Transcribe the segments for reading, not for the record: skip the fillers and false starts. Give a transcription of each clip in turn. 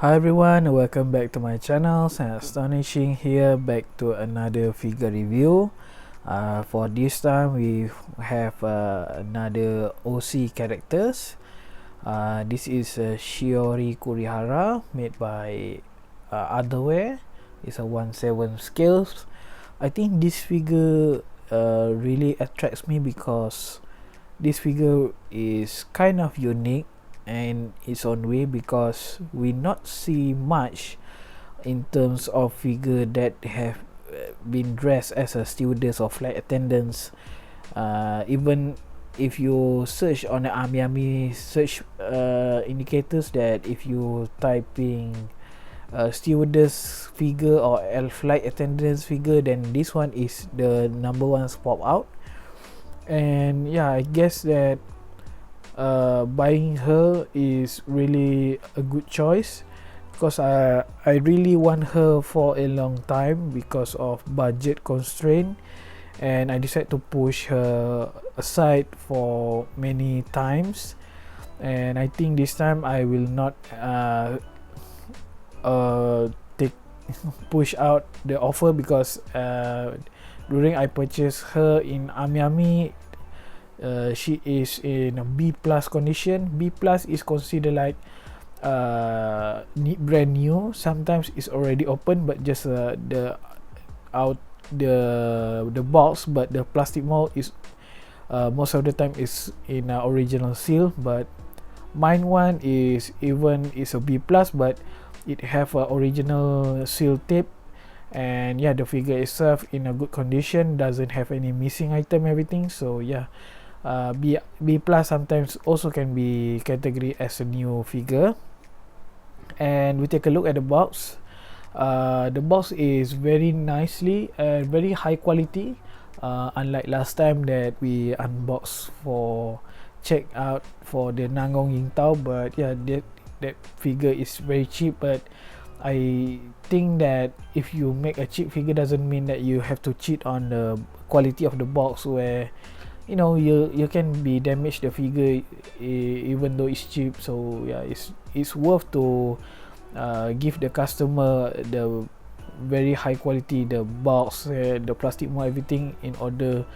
Hi everyone, welcome back to my channel. Astonishing here, back to another figure review. For this time we have another OC characters. This is Shiori Kurihara, made by Otherwhere. It's a 1/7 scales. I think this figure really attracts me because this figure is kind of unique and its own way, because we not see much in terms of figure that have been dressed as a stewardess or flight attendants. Even if you search on the Ami search indicators, that if you typing stewardess figure or flight attendants figure, then this one is the number one pop out. And yeah, I guess that buying her is really a good choice, because I really want her for a long time because of budget constraint, and I decided to push her aside for many times, and I think this time I will not push out the offer, because during I purchased her in Ami, she is in a B plus condition. B plus is considered like brand new. Sometimes it's already open, but just the box, but the plastic mold is most of the time is in original seal. But mine one is a B plus, but it have a original seal tape, and yeah, the figure itself in a good condition, doesn't have any missing item, everything. So yeah, B plus sometimes also can be categorized as a new figure. And we take a look at the box. The box is very nicely and very high quality, unlike last time that we unboxed for check out for the Nangong Yingtao. But yeah, that figure is very cheap, but I think that if you make a cheap figure, doesn't mean that you have to cheat on the quality of the box, where you know you can be damaged the figure even though it's cheap. So yeah, it's worth to give the customer the very high quality, the box, the plastic mold, everything, in order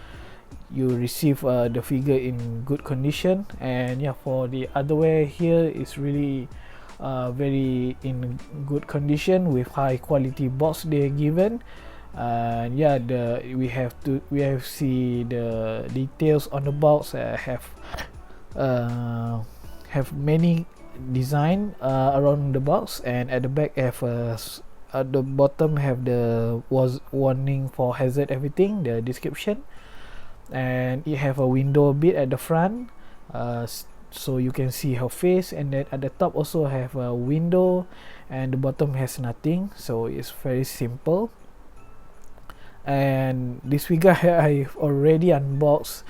you receive the figure in good condition. And yeah, for the Otherwhere here is really very in good condition with high quality box they're given. And yeah, we have see the details on the box. Have many design around the box, and at the back have at the bottom have the warning for hazard, everything, the description. And it have a window bit at the front, so you can see her face, and then at the top also have a window, and the bottom has nothing, so it's very simple. And this figure I've already unboxed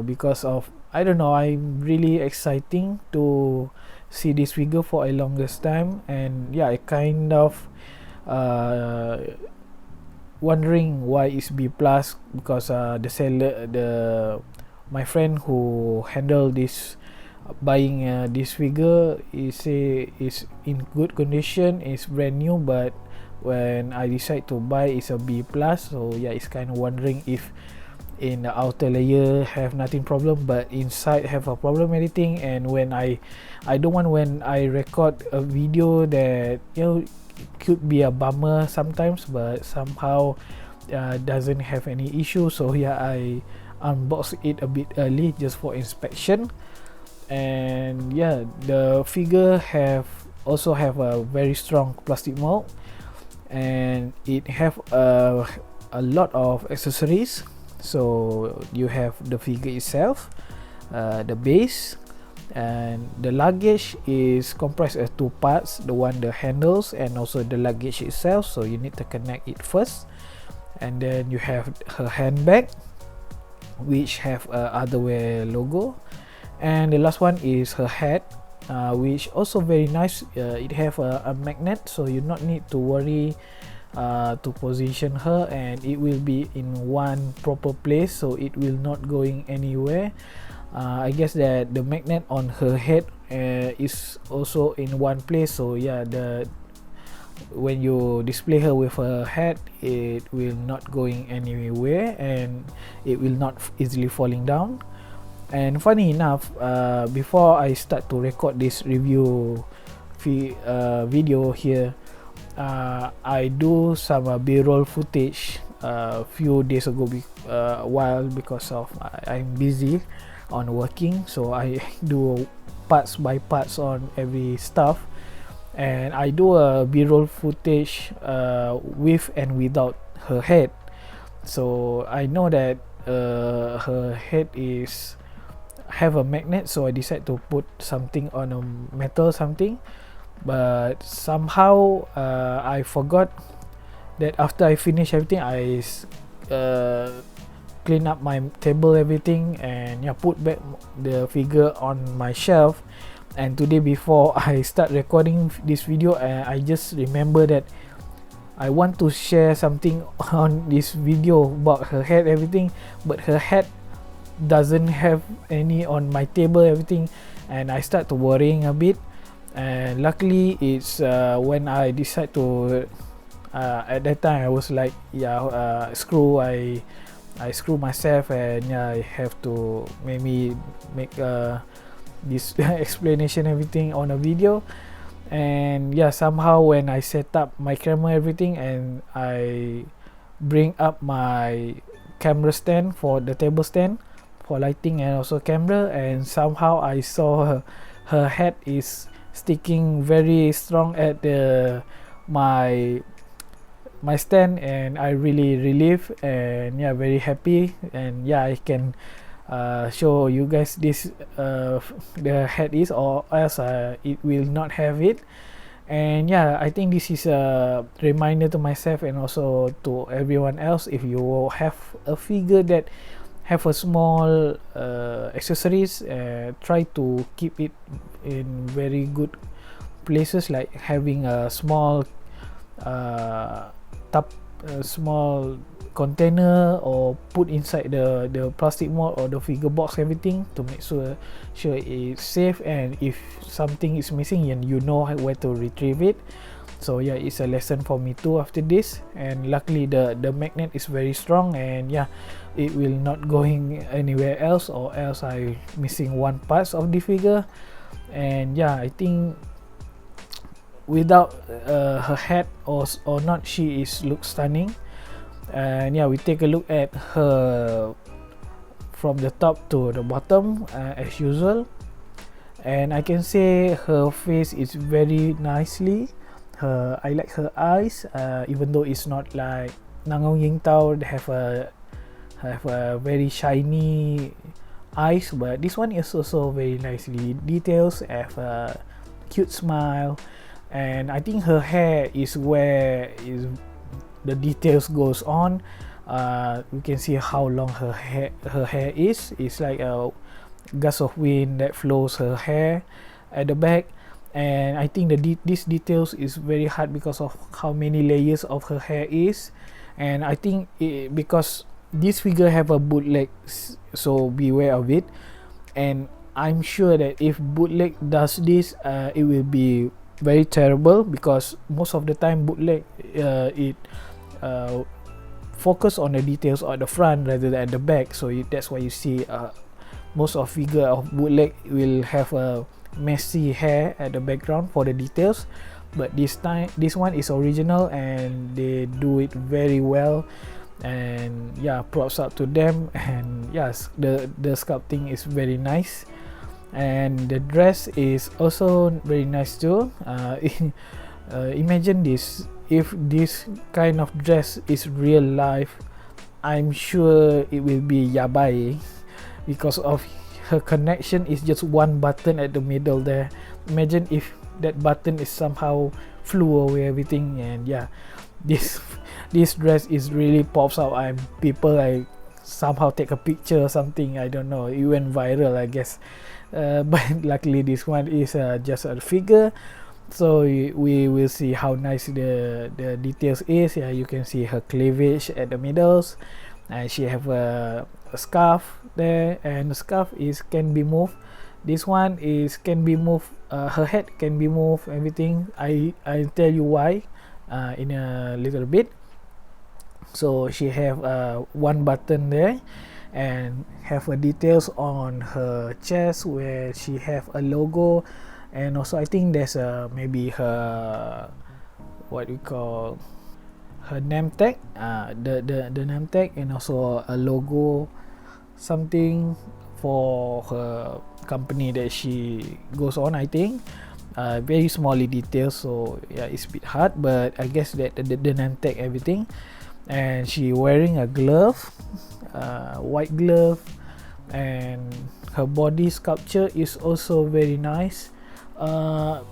because of, I don't know, I'm really exciting to see this figure for a longest time. And yeah, I kind of wondering why it's B plus, because the seller, my friend who handled this buying this figure, is in good condition, is brand new, but when I decide to buy, it's a B plus. So yeah, it's kind of wondering if in the outer layer have nothing problem, but inside have a problem, anything. And when I don't want, when I record a video, that you know could be a bummer sometimes, but somehow doesn't have any issue. So yeah, I unbox it a bit early just for inspection. And yeah, the figure also have a very strong plastic mold, and it have a lot of accessories. So you have the figure itself, the base, and the luggage is comprised of two parts, the handles and also the luggage itself. So you need to connect it first, and then you have her handbag, which have Otherwhere logo, and the last one is her hat, which also very nice. It have a magnet, so you not need to worry to position her, and it will be in one proper place, so it will not going anywhere. I guess that the magnet on her head is also in one place, so yeah, when you display her with her head, it will not going anywhere and it will not easily falling down. And funny enough, before I start to record this review video here, I do some B-roll footage a few days ago, while because of I'm busy on working, so I do parts by parts on every stuff, and I do a B-roll footage with and without her head. So I know that her head is have a magnet, so I decided to put something on a metal something, but somehow I forgot that after I finish everything, I clean up my table, everything, and yeah, put back the figure on my shelf. And today, before I start recording this video, I just remember that I want to share something on this video about her head, everything, but her head doesn't have any on my table, everything, and I start to worrying a bit. And luckily, it's when I decide to at that time I was like, yeah, I screw myself, and yeah, I have to maybe make this explanation everything on a video. And yeah, somehow when I set up my camera, everything, and I bring up my camera stand for the table stand for lighting and also camera, and somehow I saw her head is sticking very strong at my stand, and I really relieved, and yeah, very happy. And yeah, I can show you guys this the head is, or else it will not have it. And yeah, I think this is a reminder to myself and also to everyone else. If you have a figure that have a small accessories, try to keep it in very good places, like having a small small container, or put inside the plastic mold or the figure box, everything, to make sure it's safe, and if something is missing, and you know where to retrieve it. So yeah, it's a lesson for me too after this. And luckily the magnet is very strong, and yeah, it will not going anywhere else, or else I missing one part of the figure. And yeah, I think without her head or not, she looks stunning. And yeah, we take a look at her from the top to the bottom as usual, and I can say her face is very nicely. I like her eyes, even though it's not like Nangong Ying Tao, they have a very shiny eyes, but this one is also very nicely details, have a cute smile. And I think her hair is where the details goes on. We can see how long her hair is. It's like a gust of wind that flows her hair at the back. And I think these details is very hard because of how many layers of her hair is. And I think because this figure have a bootleg, so beware of it. And I'm sure that if bootleg does this, it will be very terrible, because most of the time bootleg it focus on the details at the front rather than at the back. So that's why you see most of figure of bootleg will have a messy hair at the background for the details. But this one is original, and they do it very well. And yeah, props up to them. And yes, the sculpting is very nice, and the dress is also very nice too. Imagine this, if this kind of dress is real life, I'm sure it will be yabai, because of her connection is just one button at the middle there. Imagine if that button is somehow flew away everything. And yeah, this dress is really pops out. People like somehow take a picture or something, I don't know, it went viral, I guess. But luckily this one is just a figure, so we will see how nice the details is. Yeah, you can see her cleavage at the middles, and she have a scarf there, and the scarf can be moved This one is can be moved, her head can be moved, everything. I'll tell you why in a little bit. So she have one button there, and have a details on her chest where she have a logo, and also I think there's a maybe her what we call her name tag, the name tag, and also a logo, something for her company that she goes on, I think. Very smally details, so yeah, it's a bit hard, but I guess that the name tag, everything. And she wearing a glove, white glove, and her body sculpture is also very nice.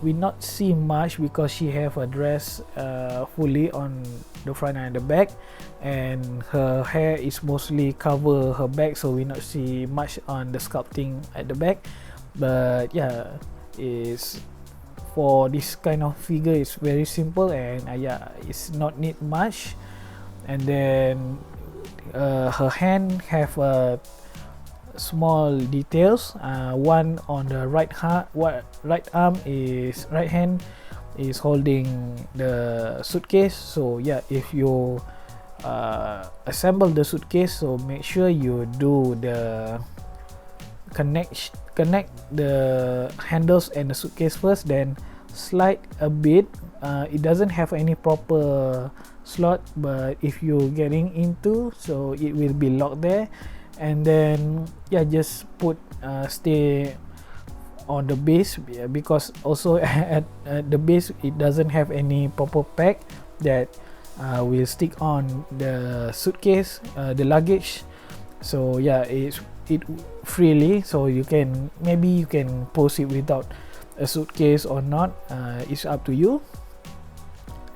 We not see much because she have a dress fully on the front and the back, and her hair is mostly cover her back, so we not see much on the sculpting at the back. But yeah, is for this kind of figure, it's very simple, and yeah, it's not need much. And then her hand have small details. One on the right arm is right hand is holding the suitcase. So yeah, if you assemble the suitcase, so make sure you do the connect the handles and the suitcase first, then slide a bit. It doesn't have any proper slot, but if you're getting into, so it will be locked there. And then yeah, just put stay on the base, because also at the base it doesn't have any proper pack that will stick on the suitcase, the luggage. So yeah, it freely, so you can post it without a suitcase or not, it's up to you.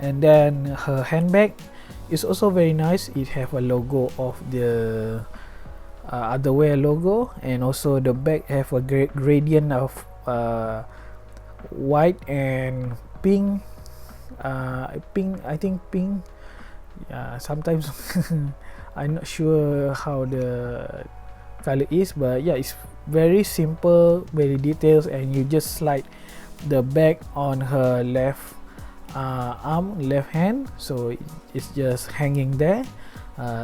And then her handbag is also very nice. It have a logo of the Otherwhere logo, and also the bag have a gradient of white and pink. I think pink. Sometimes I'm not sure how the color is, but yeah, it's very simple, very details, and you just slide the bag on her left left hand, so it's just hanging there.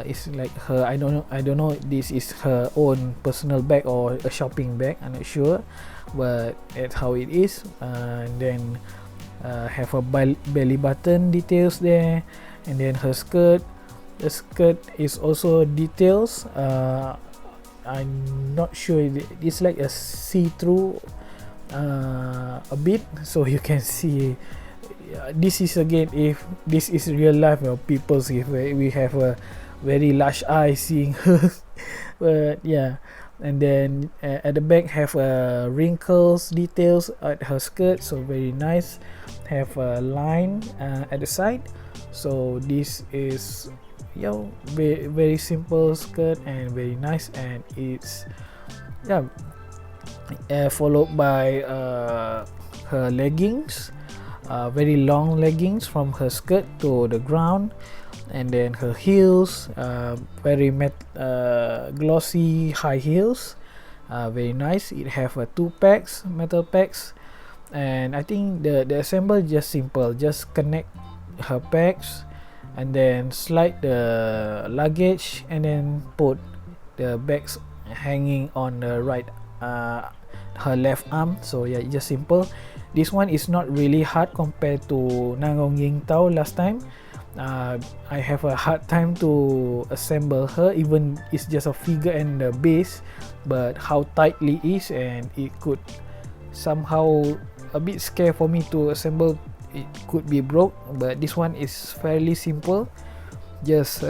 It's like her, I don't know this is her own personal bag or a shopping bag, I'm not sure, but that's how it is. And then have a belly button details there. And then her skirt, the skirt is also details. I'm not sure, it's like a see-through a bit, so you can see. This is again, if this is real life, people, if we have a very large eye seeing her. But yeah, and then at the back have wrinkles details at her skirt, so very nice. Have a line at the side, so this is very, very simple skirt and very nice. And it's followed by her leggings, very long leggings from her skirt to the ground. And then her heels, very glossy high heels, very nice. It have two pegs, metal pegs, and I think the assemble just simple, just connect her pegs and then slide the luggage, and then put the bags hanging on the right her left arm. So yeah, just simple. This one is not really hard compared to Nangong Ying Tao last time. I have a hard time to assemble her, even it's just a figure and the base, but how tightly it is, and it could somehow a bit scare for me to assemble. It could be broke, but this one is fairly simple. Just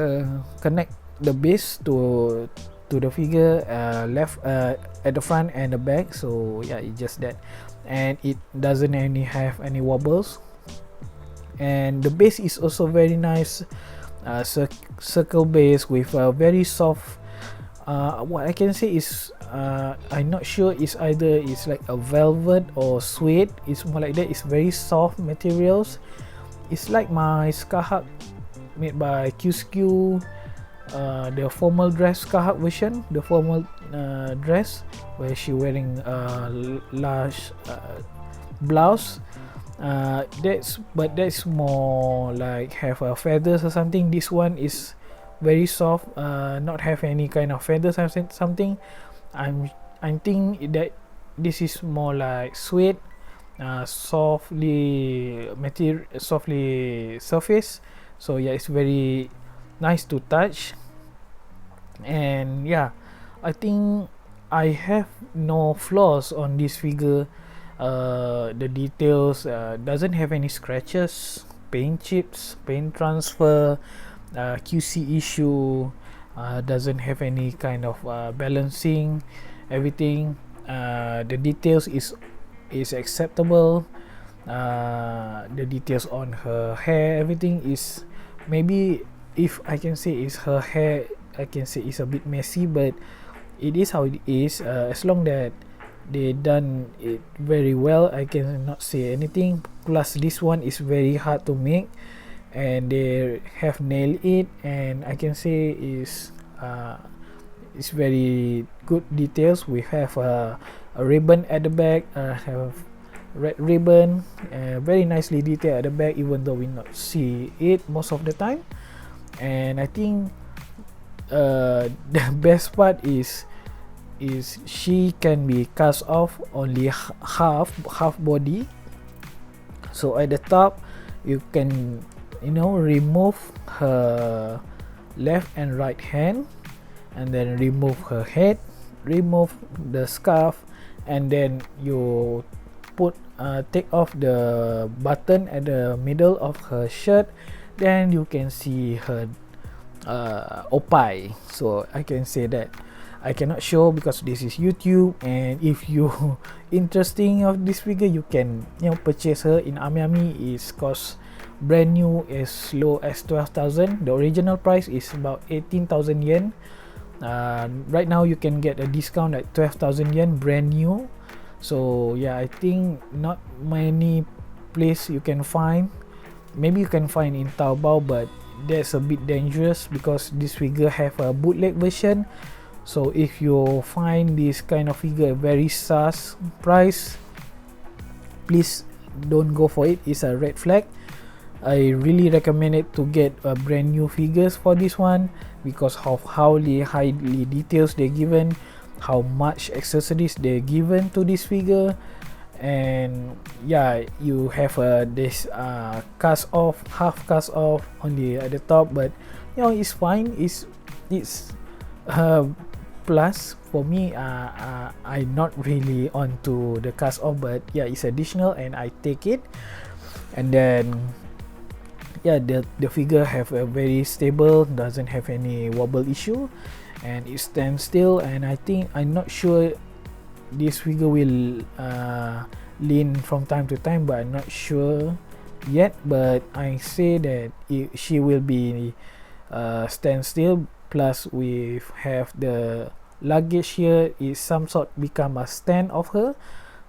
connect the base to the figure, left at the front and the back. So yeah, it's just that, and it doesn't have any wobbles. And the base is also very nice, circle base with a very soft, what I can say is, I'm not sure, it's either it's like a velvet or suede. It's more like that. It's very soft materials. It's like my Skahak made by QSQ, the formal dress Kahat version, the formal dress where she wearing a large blouse. That's more like have feathers or something. This one is very soft, not have any kind of feathers or something. I'm think that this is more like sweet, softly surface. So yeah, it's very nice to touch. And yeah, I think I have no flaws on this figure. The details doesn't have any scratches, paint chips, paint transfer, QC issue, doesn't have any kind of balancing, everything. The details is acceptable. The details on her hair, everything is, maybe if I can say is her hair, I can say it's a bit messy, but it is how it is. As long that they done it very well, I cannot say anything. Plus this one is very hard to make, and they have nailed it, and I can say is it's very good details. We have a ribbon at the back, have red ribbon, very nicely detailed at the back, even though we not see it most of the time. And I think the best part is she can be cast off only half body. So at the top you can remove her left and right hand, and then remove her head, remove the scarf, and then you take off the button at the middle of her shirt. Then you can see her opai. So I can say that I cannot show because this is YouTube, and if you interesting of this figure, you can purchase her in Ami. Is cost brand new as low as 12,000. The original price is about 18,000 yen. Right now you can get a discount at 12,000 yen brand new. So yeah, I think not many place you can find. Maybe you can find in Taobao, but that's a bit dangerous because this figure have a bootleg version. So if you find this kind of figure very sus price, please don't go for it. It's a red flag. I really recommend it to get a brand new figures for this one because of how highly details they given, how much accessories they given to this figure. And yeah, you have this half cast off on the at the top, but it's fine. It's plus for me. I'm not really onto the cast off, but yeah, it's additional and I take it. And then yeah, the figure have a very stable, doesn't have any wobble issue, and it stands still. And I think, I'm not sure this figure will lean from time to time, but I'm not sure yet. But I say that she will be stand still. Plus we have the luggage here is some sort become a stand of her.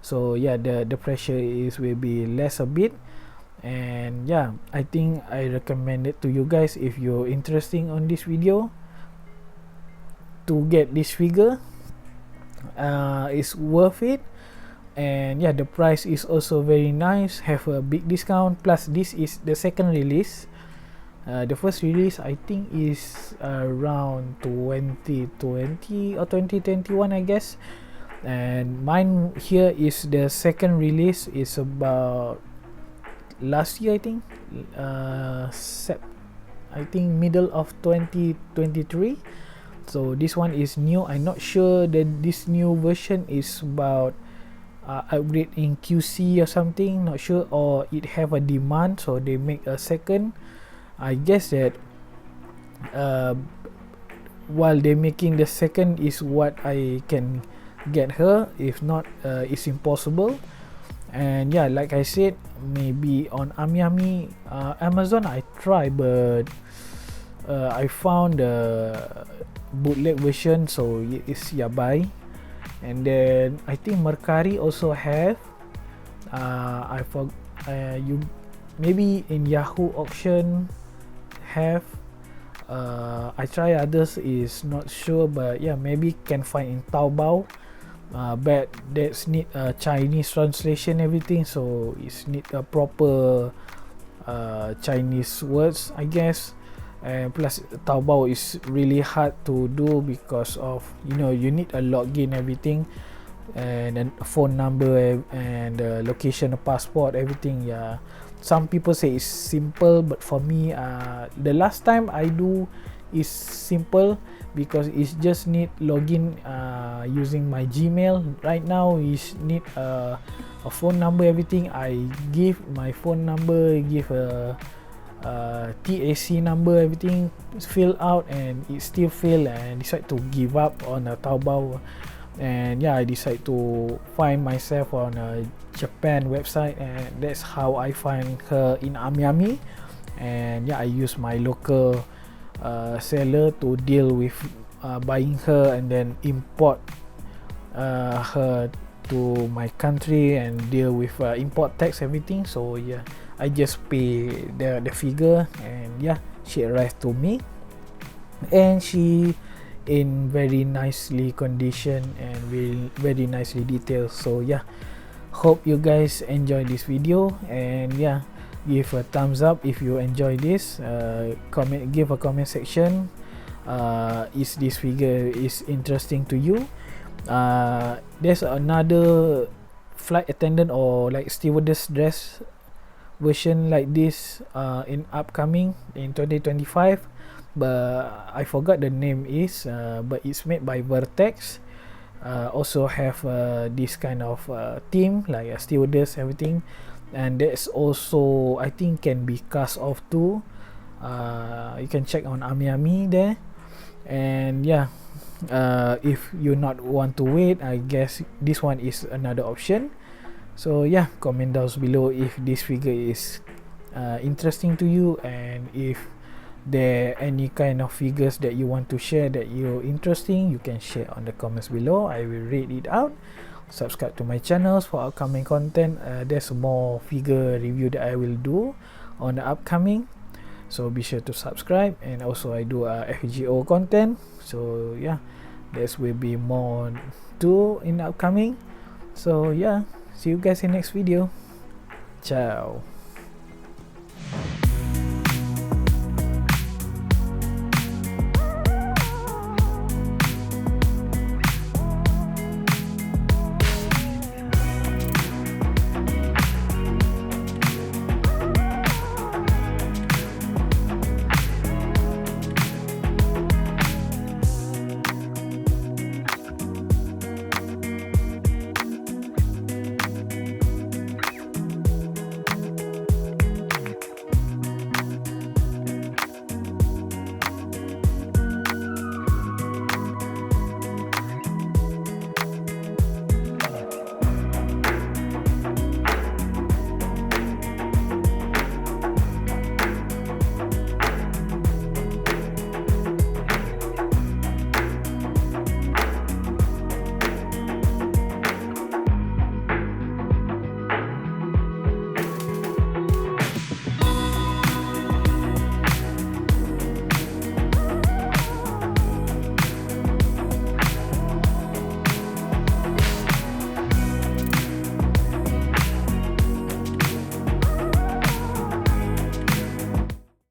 So yeah, the pressure will be less a bit. And yeah, I think I recommend it to you guys if you're interested on this video to get this figure. It's worth it. And yeah, the price is also very nice, have a big discount. Plus this is the second release. The first release I think is around 2020 or 2021, I guess. And mine here is the second release, is about last year, I think. I think middle of 2023. So this one is new. I'm not sure that this new version is about upgrade in QC or something, not sure, or it have a demand so they make a second. I guess that while they making the second is what I can get her. If not, it's impossible. And yeah, like I said, maybe on Ami Amazon I try, but I found the bootleg version, so it's yabai. And then I think Mercari also have. You maybe in Yahoo auction have. I try others is not sure, but yeah, maybe can find in Taobao. But that's need a Chinese translation everything, so it's need a proper Chinese words, I guess. And plus Taobao is really hard to do because of, you know, you need a login everything, and then a phone number and location, a passport, everything. Yeah, some people say it's simple, but for me, the last time I do is simple because it's just need login using my Gmail. Right now is need a phone number, everything. I give my phone number, give a TAC number, everything fill out, and it still fail, and decide to give up on a Taobao. And yeah, I decide to find myself on a Japan website, and that's how I find her in Amiami. And yeah, I use my local seller to deal with buying her and then import her to my country and deal with import tax, everything. So yeah, I just pay the figure, and yeah, she arrived to me, and she in very nicely condition and very nicely detailed. So yeah, hope you guys enjoy this video, and yeah, give a thumbs up if you enjoy this. Comment, give a comment section. Is this figure is interesting to you? There's another flight attendant or like stewardess dress version like this in upcoming in 2025, but I forgot the name is, but it's made by Vertex. Also have this kind of theme like a stewardess, everything, and that's also I think can be cast off too. You can check on Amiami there. And yeah, if you not want to wait, I guess this one is another option. So yeah, comment down below if this figure is interesting to you, and if there any kind of figures that you want to share that you're interesting, you can share on the comments below. I will read it out. Subscribe to my channels for upcoming content. There's more figure review that I will do on the upcoming, so be sure to subscribe. And also I do FGO content, so yeah, there will be more too in the upcoming. So yeah, see you guys in next video. Ciao.